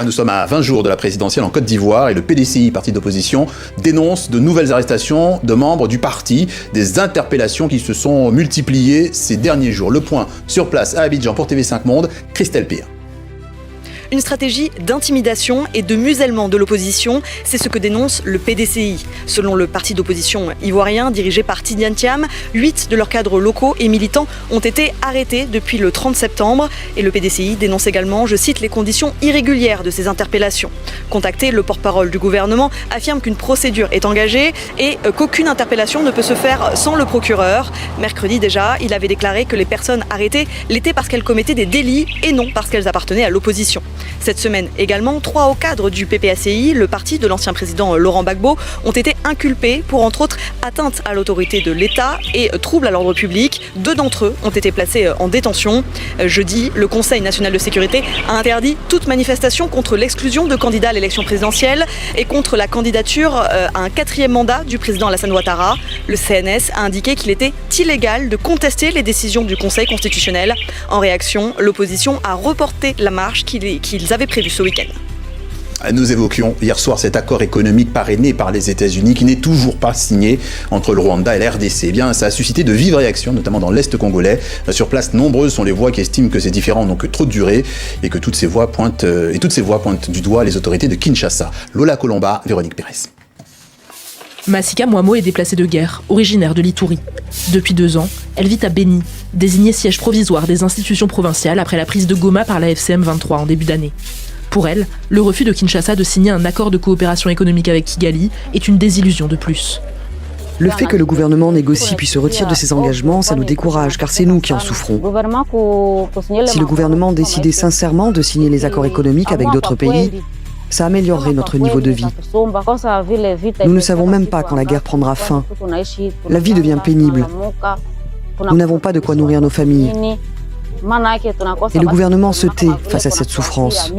Nous sommes à 20 jours de la présidentielle en Côte d'Ivoire et le PDCI, parti d'opposition, dénonce de nouvelles arrestations de membres du parti, des interpellations qui se sont multipliées ces derniers jours. Le point sur place à Abidjan pour TV5 Monde, Christelle Pire. Une stratégie d'intimidation et de musellement de l'opposition, c'est ce que dénonce le PDCI. Selon le parti d'opposition ivoirien dirigé par Tidiane Thiam, 8 de leurs cadres locaux et militants ont été arrêtés depuis le 30 septembre. Et le PDCI dénonce également, je cite, les conditions irrégulières de ces interpellations. Contacté, le porte-parole du gouvernement affirme qu'une procédure est engagée et qu'aucune interpellation ne peut se faire sans le procureur. Mercredi déjà, il avait déclaré que les personnes arrêtées l'étaient parce qu'elles commettaient des délits et non parce qu'elles appartenaient à l'opposition. Cette semaine également, 3 hauts cadres du PPACI, le parti de l'ancien président Laurent Gbagbo, ont été inculpés pour entre autres atteinte à l'autorité de l'État et trouble à l'ordre public. 2 d'entre eux ont été placés en détention. Jeudi, le Conseil national de sécurité a interdit toute manifestation contre l'exclusion de candidats à l'élection présidentielle et contre la candidature à un 4e mandat du président Alassane Ouattara. Le CNS a indiqué qu'il était illégal de contester les décisions du Conseil constitutionnel. En réaction, l'opposition a reporté la marche qu'ils avaient prévue ce week-end. Nous évoquions hier soir cet accord économique parrainé par les États-Unis qui n'est toujours pas signé entre le Rwanda et la RDC. Eh bien, ça a suscité de vives réactions, notamment dans l'Est congolais. Sur place, nombreuses sont les voix qui estiment que ces différends n'ont que trop de durée et que toutes ces voix pointent du doigt les autorités de Kinshasa. Lola Colomba, Véronique Pérez. Massika Mwamo est déplacée de guerre, originaire de l'Ituri. Depuis 2 ans, elle vit à Béni, désignée siège provisoire des institutions provinciales après la prise de Goma par la FCM 23 en début d'année. Pour elle, le refus de Kinshasa de signer un accord de coopération économique avec Kigali est une désillusion de plus. Le fait que le gouvernement négocie puis se retire de ses engagements, ça nous décourage, car c'est nous qui en souffrons. Si le gouvernement décidait sincèrement de signer les accords économiques avec d'autres pays, ça améliorerait notre niveau de vie. Nous ne savons même pas quand la guerre prendra fin. La vie devient pénible. Nous n'avons pas de quoi nourrir nos familles. Et le gouvernement se tait face à cette souffrance.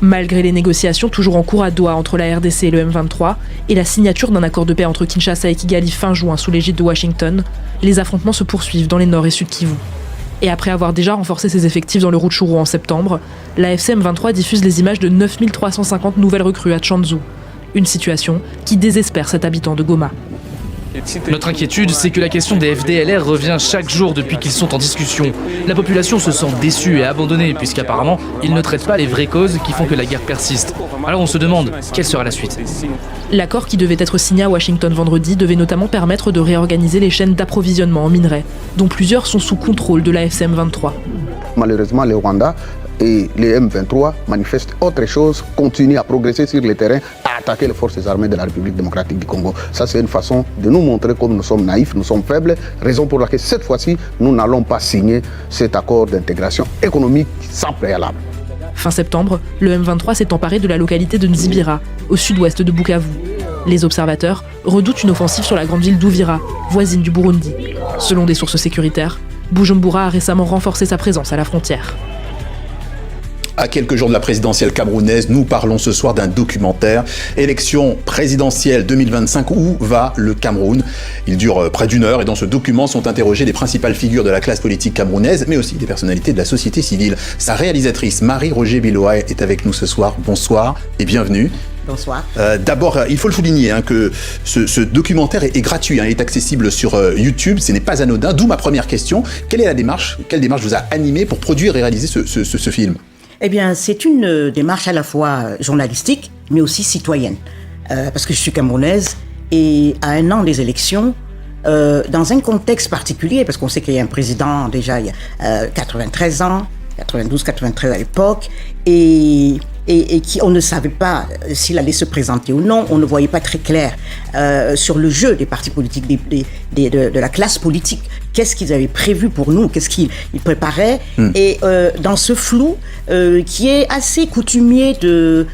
Malgré les négociations toujours en cours à Doha entre la RDC et le M23 et la signature d'un accord de paix entre Kinshasa et Kigali fin juin sous l'égide de Washington, les affrontements se poursuivent dans les Nord et Sud Kivu. Et après avoir déjà renforcé ses effectifs dans le Rutshuru en septembre, la FCM 23 diffuse les images de 9350 nouvelles recrues à Tchanzu. Une situation qui désespère cet habitant de Goma. Notre inquiétude, c'est que la question des FDLR revient chaque jour depuis qu'ils sont en discussion. La population se sent déçue et abandonnée, puisqu'apparemment, ils ne traitent pas les vraies causes qui font que la guerre persiste. Alors on se demande, quelle sera la suite ? L'accord qui devait être signé à Washington vendredi devait notamment permettre de réorganiser les chaînes d'approvisionnement en minerais, dont plusieurs sont sous contrôle de la FCM 23. Malheureusement, le Rwanda et les M23 manifestent autre chose, continuent à progresser sur le terrain, à attaquer les forces armées de la République démocratique du Congo. Ça, c'est une façon de nous montrer comme nous sommes naïfs, nous sommes faibles, raison pour laquelle cette fois-ci, nous n'allons pas signer cet accord d'intégration économique sans préalable. Fin septembre, le M23 s'est emparé de la localité de Nzibira, au sud-ouest de Bukavu. Les observateurs redoutent une offensive sur la grande ville d'Uvira, voisine du Burundi. Selon des sources sécuritaires, Bujumbura a récemment renforcé sa présence à la frontière. À quelques jours de la présidentielle camerounaise, nous parlons ce soir d'un documentaire. Élection présidentielle 2025, où va le Cameroun ? Il dure près d'1 heure et dans ce document sont interrogées les principales figures de la classe politique camerounaise, mais aussi des personnalités de la société civile. Sa réalisatrice Marie-Roger Biloa est avec nous ce soir. Bonsoir et bienvenue. Bonsoir. D'abord, il faut le souligner que ce documentaire est gratuit, il est accessible sur YouTube, ce n'est pas anodin, d'où ma première question. Quelle démarche vous a animé pour produire et réaliser ce film ? Eh bien, c'est une démarche à la fois journalistique, mais aussi citoyenne. Parce que je suis camerounaise et à 1 an des élections, dans un contexte particulier, parce qu'on sait qu'il y a un président déjà il y a 93 ans, 92, 93 à l'époque, et qui on ne savait pas s'il allait se présenter ou non, on ne voyait pas très clair sur le jeu des partis politiques, de la classe politique. Qu'est-ce qu'ils avaient prévu pour nous, qu'est-ce qu'ils préparaient. Et dans ce flou qui est assez coutumier de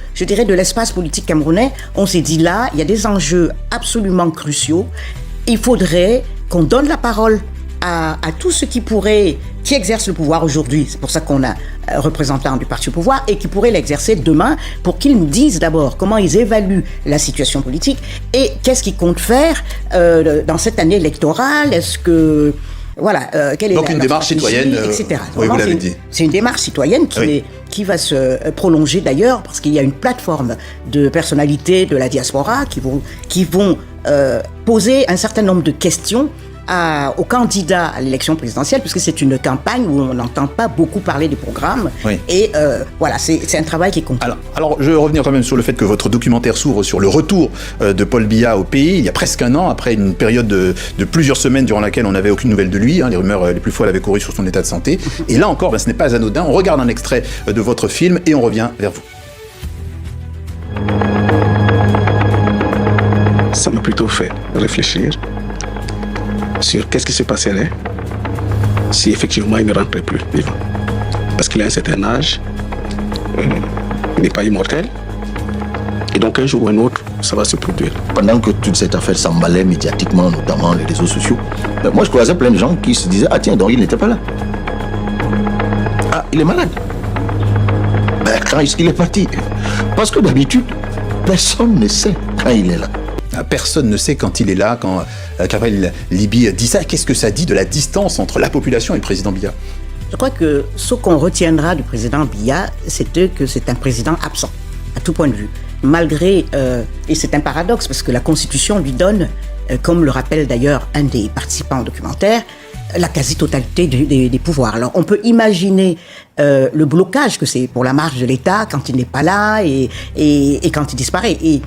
l'espace politique camerounais, on s'est dit là, il y a des enjeux absolument cruciaux. Il faudrait qu'on donne la parole à tous ceux qui exercent le pouvoir aujourd'hui. C'est pour ça qu'on a un représentant du parti au pouvoir et qui pourrait l'exercer demain, pour qu'ils nous disent d'abord comment ils évaluent la situation politique et qu'est-ce qu'ils comptent faire dans cette année électorale. Est-ce que voilà, quelle est donc une démarche citoyenne, etc. Oui, vous l'avez dit. C'est une démarche citoyenne qui va se prolonger d'ailleurs, parce qu'il y a une plateforme de personnalités de la diaspora qui vont poser un certain nombre de questions aux candidats à l'élection présidentielle, puisque c'est une campagne où on n'entend pas beaucoup parler des programmes. Oui. Et voilà, c'est un travail qui compte. Alors, je vais revenir quand même sur le fait que votre documentaire s'ouvre sur le retour de Paul Biya au pays, il y a presque un an, après une période de plusieurs semaines durant laquelle on n'avait aucune nouvelle de lui. Les rumeurs les plus folles avaient couru sur son état de santé. Et là encore, ce n'est pas anodin. On regarde un extrait de votre film et on revient vers vous. Ça m'a plutôt fait réfléchir sur qu'est-ce qui s'est passé là, si effectivement il ne rentrait plus vivant. Parce qu'il a un certain âge, il n'est pas immortel, et donc un jour ou un autre, ça va se produire. Pendant que toute cette affaire s'emballait médiatiquement, notamment les réseaux sociaux, moi je croisais plein de gens qui se disaient « Ah tiens, donc il n'était pas là. Ah, il est malade. Quand est-ce qu'il est parti ?» Parce que d'habitude, personne ne sait quand il est là. Personne ne sait quand il est là, quand Gabriel Libye dit ça. Qu'est-ce que ça dit de la distance entre la population et le président Biya ? Je crois que ce qu'on retiendra du président Biya, c'est que c'est un président absent, à tout point de vue. Malgré, et c'est un paradoxe, parce que la Constitution lui donne, comme le rappelle d'ailleurs un des participants au documentaire, la quasi-totalité des pouvoirs. Alors on peut imaginer le blocage que c'est pour la marche de l'État quand il n'est pas là et quand il disparaît. Et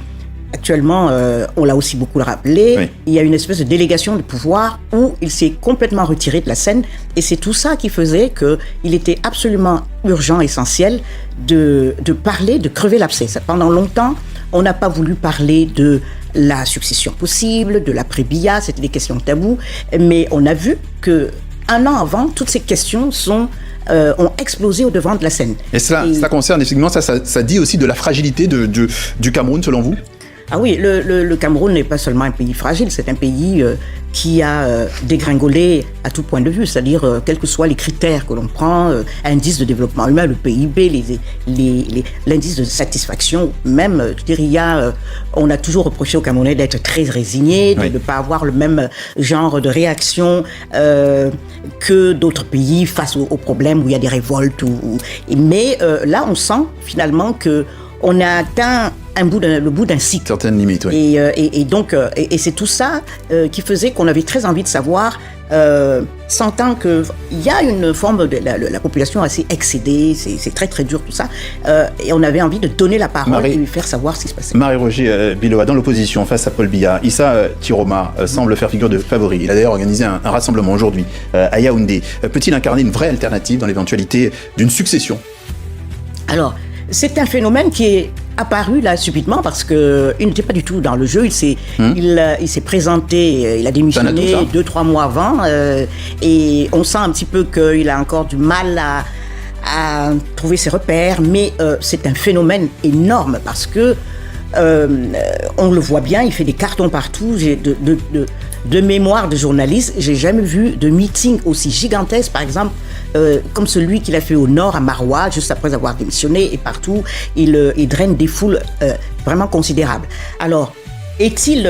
actuellement, on l'a aussi beaucoup rappelé, oui. Il y a une espèce de délégation de pouvoir où il s'est complètement retiré de la scène, et c'est tout ça qui faisait qu'il était absolument urgent, essentiel de parler, de crever l'abcès. Pendant longtemps, on n'a pas voulu parler de la succession possible, de l'après-Biya, c'était des questions taboues, mais on a vu qu'un an avant, toutes ces questions ont explosé au devant de la scène. Et cela concerne effectivement, ça dit aussi de la fragilité du Cameroun, selon vous ? Ah oui, le Cameroun n'est pas seulement un pays fragile, c'est un pays qui a dégringolé à tout point de vue, c'est-à-dire quels que soient les critères que l'on prend, indice de développement humain, le PIB, l'indice de satisfaction, même, je dirais, on a toujours reproché aux Camerounais d'être très résignés, de ne pas avoir le même genre de réaction que d'autres pays face aux problèmes où il y a des révoltes. Mais là, on sent finalement qu'on a atteint le bout d'un cycle. Certaines limites, oui. Et donc, c'est tout ça qui faisait qu'on avait très envie de savoir, sentant qu'il y a une forme de la population assez excédée, c'est très très dur tout ça, et on avait envie de donner la parole et lui faire savoir ce qui se passait. Marie-Roger Biloa, dans l'opposition face à Paul Biya, Issa Tiroma semble faire figure de favori. Il a d'ailleurs organisé un rassemblement aujourd'hui à Yaoundé. Peut-il incarner une vraie alternative dans l'éventualité d'une succession ? Alors, c'est un phénomène qui est apparu là subitement parce qu'il n'était pas du tout dans le jeu. Il s'est présenté, il a démissionné 2-3 mois avant, et on sent un petit peu qu'il a encore du mal à trouver ses repères, mais c'est un phénomène énorme parce que on le voit bien, il fait des cartons partout. De mémoire de journaliste, j'ai jamais vu de meeting aussi gigantesque, par exemple, comme celui qu'il a fait au nord, à Maroua, juste après avoir démissionné, et partout, il draine des foules vraiment considérables. Alors, est-il...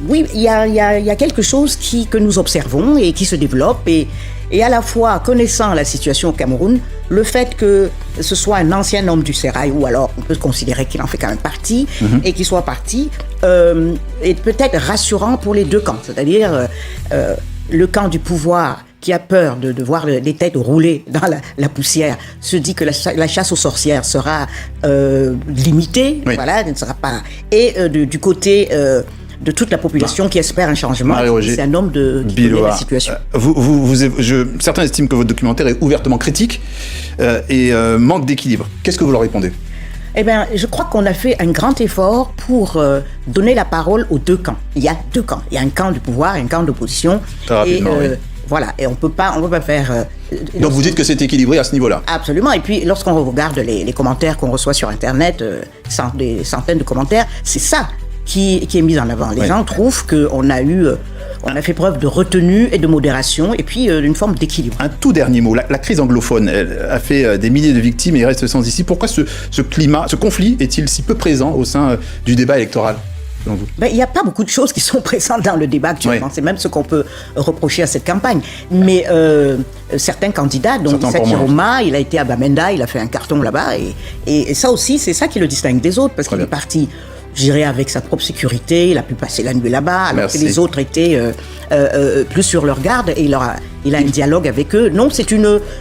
oui, il y a quelque chose que nous observons et qui se développe, et à la fois, connaissant la situation au Cameroun, le fait que ce soit un ancien homme du sérail, ou alors on peut considérer qu'il en fait quand même partie, et qu'il soit parti, est peut-être rassurant pour les deux camps. C'est-à-dire le camp du pouvoir qui a peur de voir les têtes rouler dans la poussière, se dit que la chasse aux sorcières sera limitée, voilà, ne sera pas... Et du côté... de toute la population qui espère un changement, c'est un homme qui connaît la situation. Certains estiment que votre documentaire est ouvertement critique et manque d'équilibre. Qu'est-ce que vous leur répondez ? Eh bien, je crois qu'on a fait un grand effort pour donner la parole aux deux camps. Il y a deux camps. Il y a un camp du pouvoir et un camp d'opposition. Voilà, et on peut pas faire... Donc vous dites que c'est équilibré à ce niveau-là ? Absolument, et puis lorsqu'on regarde les commentaires qu'on reçoit sur Internet, des centaines de commentaires, c'est ça qui est mis en avant. Les gens trouvent qu'on a fait preuve de retenue et de modération, et puis d'une forme d'équilibre. Un tout dernier mot, la crise anglophone elle a fait des milliers de victimes et il reste sans issue. Pourquoi ce conflit est-il si peu présent au sein du débat électoral ? selon vous? Il n'y a pas beaucoup de choses qui sont présentes dans le débat actuellement. Oui. C'est même ce qu'on peut reprocher à cette campagne. Mais certains candidats, dont Issa Kiroma, il a été à Bamenda, il a fait un carton là-bas. Et ça aussi, c'est ça qui le distingue des autres, parce qu'il est parti, je dirais, avec sa propre sécurité. Il a pu passer la nuit là-bas, alors que les autres étaient plus sur leur garde. Et il a un dialogue avec eux. Non,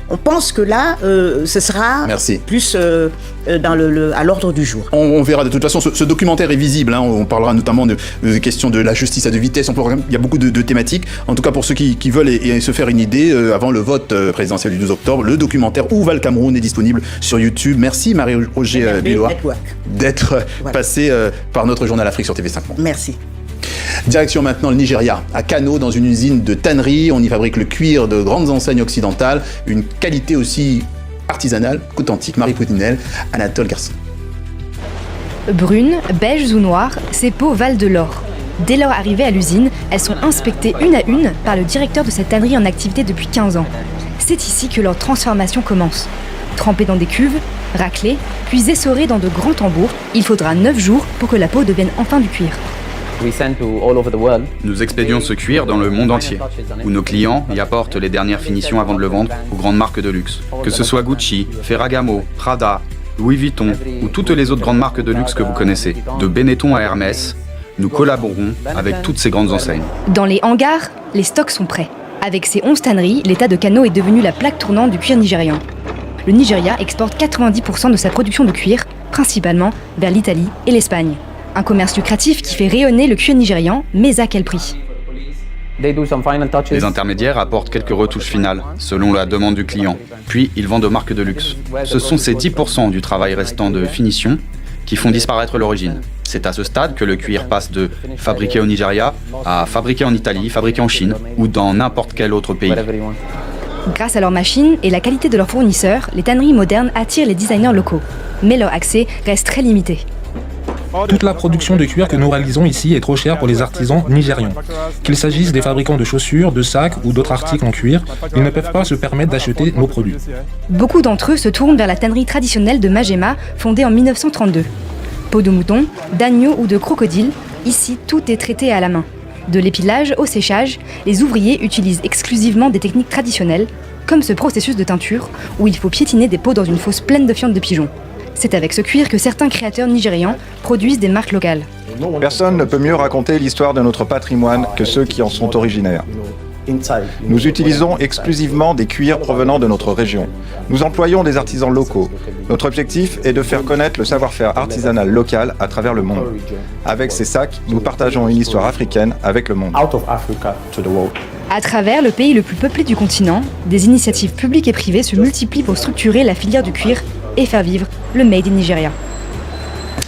on pense que là, ce sera plus à l'ordre du jour. On verra. De toute façon, ce documentaire est visible. Hein. On parlera notamment de questions de la justice à deux vitesses. Il y a beaucoup de thématiques. En tout cas, pour ceux qui veulent et se faire une idée, avant le vote présidentiel du 12 octobre, le documentaire Où va le Cameroun est disponible sur YouTube. Merci Marie-Roger Billois d'être passé par notre journal Afrique sur TV5 Monde. Merci. Direction maintenant le Nigeria, à Kano, dans une usine de tannerie. On y fabrique le cuir de grandes enseignes occidentales, une qualité aussi artisanale qu'authentique. Marie Poudinel, Anatole Garçon. Brunes, beiges ou noires, ces peaux valent de l'or. Dès leur arrivée à l'usine, elles sont inspectées une à une par le directeur de cette tannerie en activité depuis 15 ans. C'est ici que leur transformation commence. Trempées dans des cuves, raclées, puis essorées dans de grands tambours, il faudra 9 jours pour que la peau devienne enfin du cuir. Nous expédions ce cuir dans le monde entier, où nos clients y apportent les dernières finitions avant de le vendre aux grandes marques de luxe. Que ce soit Gucci, Ferragamo, Prada, Louis Vuitton ou toutes les autres grandes marques de luxe que vous connaissez, de Benetton à Hermès, nous collaborons avec toutes ces grandes enseignes. Dans les hangars, les stocks sont prêts. Avec ses 11 tanneries, l'État de Kano est devenu la plaque tournante du cuir nigérian. Le Nigeria exporte 90% de sa production de cuir, principalement vers l'Italie et l'Espagne. Un commerce lucratif qui fait rayonner le cuir nigérian, mais à quel prix ? Les intermédiaires apportent quelques retouches finales, selon la demande du client. Puis, ils vendent aux marques de luxe. Ce sont ces 10% du travail restant de finition qui font disparaître l'origine. C'est à ce stade que le cuir passe de fabriqué au Nigeria à fabriqué en Italie, fabriqué en Chine ou dans n'importe quel autre pays. Grâce à leurs machines et la qualité de leurs fournisseurs, les tanneries modernes attirent les designers locaux. Mais leur accès reste très limité. Toute la production de cuir que nous réalisons ici est trop chère pour les artisans nigérians. Qu'il s'agisse des fabricants de chaussures, de sacs ou d'autres articles en cuir, ils ne peuvent pas se permettre d'acheter nos produits. Beaucoup d'entre eux se tournent vers la tannerie traditionnelle de Majema, fondée en 1932. Peau de mouton, d'agneau ou de crocodile, ici tout est traité à la main. De l'épilage au séchage, les ouvriers utilisent exclusivement des techniques traditionnelles, comme ce processus de teinture, où il faut piétiner des peaux dans une fosse pleine de fientes de pigeons. C'est avec ce cuir que certains créateurs nigérians produisent des marques locales. Personne ne peut mieux raconter l'histoire de notre patrimoine que ceux qui en sont originaires. Nous utilisons exclusivement des cuirs provenant de notre région. Nous employons des artisans locaux. Notre objectif est de faire connaître le savoir-faire artisanal local à travers le monde. Avec ces sacs, nous partageons une histoire africaine avec le monde. À travers le pays le plus peuplé du continent, des initiatives publiques et privées se multiplient pour structurer la filière du cuir et faire vivre le Made in Nigeria.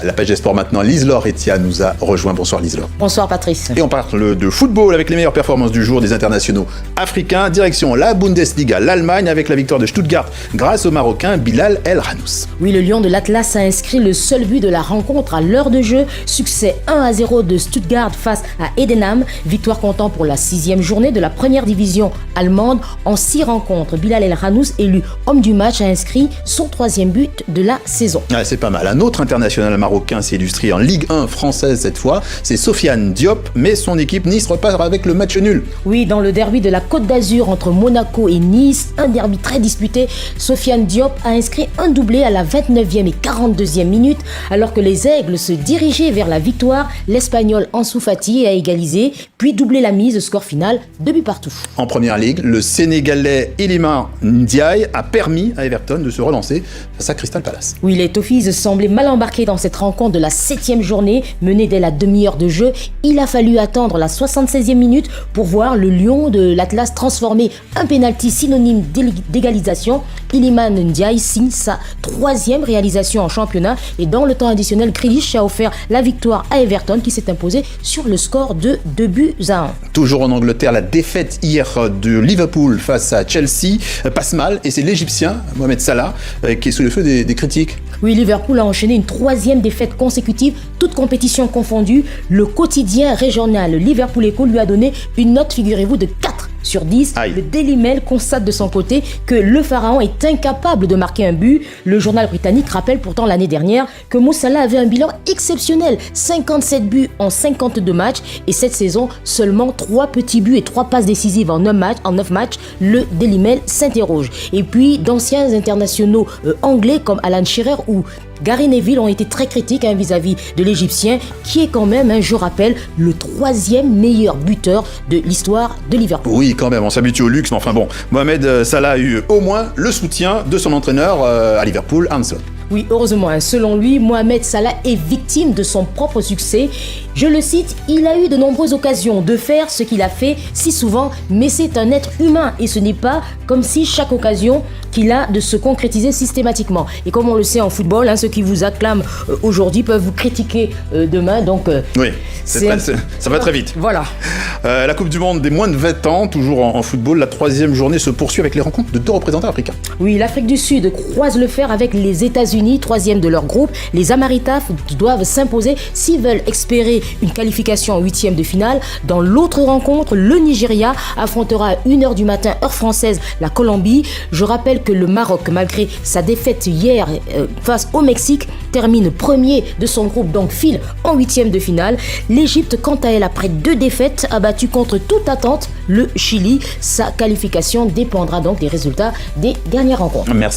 La page des sports maintenant, Lise-Laure Etia nous a rejoint. Bonsoir Lise-Laure. Bonsoir Patrice. Et on parle de football avec les meilleures performances du jour des internationaux africains. Direction la Bundesliga, l'Allemagne avec la victoire de Stuttgart grâce au Marocain Bilal El Ranouz. Oui, le Lion de l'Atlas a inscrit le seul but de la rencontre à l'heure de jeu. Succès 1-0 de Stuttgart face à Edenham. Victoire comptant pour la 6e journée de la première division allemande. En 6 rencontres, Bilal El Ranouz, élu homme du match, a inscrit son 3e but de la saison. Ah, c'est pas mal. Un autre international marocain s'est illustré en Ligue 1 française cette fois. C'est Sofiane Diop, mais son équipe Nice repart avec le match nul. Oui, dans le derby de la Côte d'Azur entre Monaco et Nice, un derby très disputé, Sofiane Diop a inscrit un doublé à la 29e et 42e minute. Alors que les Aigles se dirigeaient vers la victoire, l'Espagnol Ansu Fati a égalisé, puis doublé la mise, score final 2 buts partout. En première ligue, le Sénégalais Iliman Ndiaye a permis à Everton de se relancer face à Crystal Palace. Oui, les Toffees semblaient mal embarqués dans cette rencontre de la 7e journée, menée dès la demi-heure de jeu. Il a fallu attendre la 76e minute pour voir le Lion de l'Atlas transformer un pénalty synonyme d'égalisation. Iliman Ndiaye signe sa 3e réalisation en championnat et dans le temps additionnel, Grealish a offert la victoire à Everton qui s'est imposé sur le score de 2-1. Toujours en Angleterre, la défaite hier de Liverpool face à Chelsea passe mal et c'est l'Égyptien Mohamed Salah qui est sous le feu des critiques. Oui, Liverpool a enchaîné une 3e défaite consécutive, toute compétition confondue. Le quotidien régional Liverpool Echo lui a donné une note, figurez-vous, de 4 sur 10. Aïe. Le Daily Mail constate de son côté que le Pharaon est incapable de marquer un but. Le journal britannique rappelle pourtant l'année dernière que Mo Salah avait un bilan exceptionnel, 57 buts en 52 matchs, et cette saison seulement 3 petits buts et 3 passes décisives en 9 matchs. Le Daily Mail s'interroge. Et puis d'anciens internationaux anglais comme Alan Shearer ou Gary Neville ont été très critiques vis-à-vis de l'Égyptien, qui est quand même, je rappelle, le 3e meilleur buteur de l'histoire de Liverpool. Oui, quand même, on s'habitue au luxe, mais enfin bon, Mohamed Salah a eu au moins le soutien de son entraîneur à Liverpool, Arne Slot. Oui, heureusement, selon lui, Mohamed Salah est victime de son propre succès. Je le cite, il a eu de nombreuses occasions de faire ce qu'il a fait si souvent, mais c'est un être humain et ce n'est pas comme si chaque occasion qu'il a de se concrétiser systématiquement. Et comme on le sait en football, ceux qui vous acclament aujourd'hui peuvent vous critiquer demain. Donc, oui, ça va très vite. Voilà. La Coupe du Monde des moins de 20 ans, toujours en football, la 3e journée se poursuit avec les rencontres de 2 représentants africains. Oui, l'Afrique du Sud croise le fer avec les États-Unis, 3e de leur groupe. Les Amaritas doivent s'imposer s'ils veulent espérer une qualification en 8e de finale. Dans l'autre rencontre, le Nigeria affrontera à 1h du matin, heure française, la Colombie. Je rappelle que le Maroc, malgré sa défaite hier face au Mexique, termine premier de son groupe, donc file en 8e de finale. L'Égypte, quant à elle, après 2 défaites, a battu contre toute attente le Chili. Sa qualification dépendra donc des résultats des dernières rencontres. Merci.